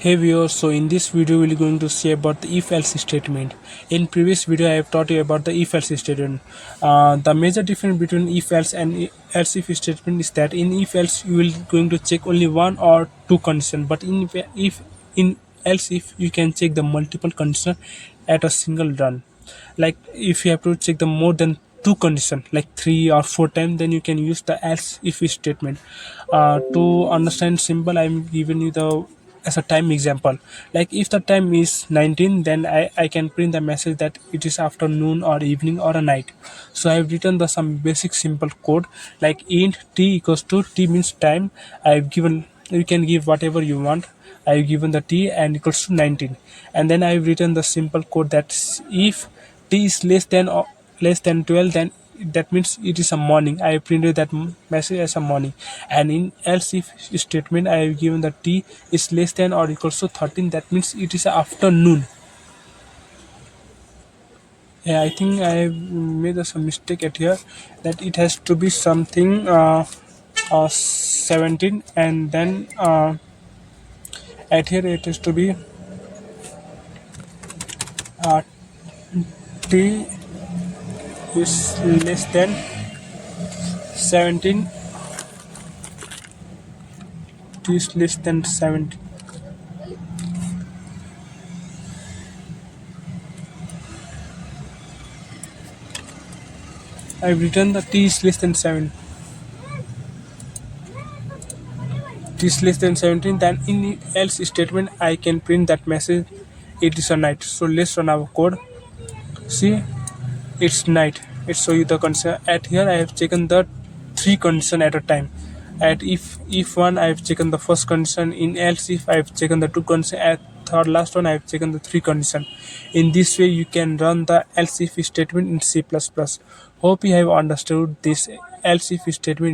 Hey viewers, so in this video we're going to see about the if-else statement. In previous video I have taught you about the if-else statement. The major difference between if-else and else-if statement is that in if-else you will going to check only one or two conditions, but in else-if you can check the multiple conditions at a single run. Like if you have to check the more than two conditions like 3 or 4 times, then you can use the else if statement. To understand simple, I'm giving you the as a time example. Like if the time is 19, then I can print the message that it is afternoon or evening or a night. So I've written the some basic simple code like int t equals to t means time. I've given, you can give whatever you want. I've given the t and equals to 19, and then I've written the simple code that if t is less than 12, then that means it is a morning. I printed that message as a morning. And in else if statement I have given the t is less than or equals to 13, that means it is afternoon. Yeah, I think I have made some mistake at here, that it has to be something 17, and then at here it has to be uh, t is less than 17. T is less than 17. I've written the t is less than 7. T is less than 17. Then in else statement, I can print that message. It is a night. So let's run our code. See, it's night. It show you the condition. At here, I have taken the three condition at a time. At if one, I have taken the first condition. In else if, I have taken the two condition. At third last one, I have taken the three condition. In this way, you can run the else if statement in C++. Hope you have understood this else if statement.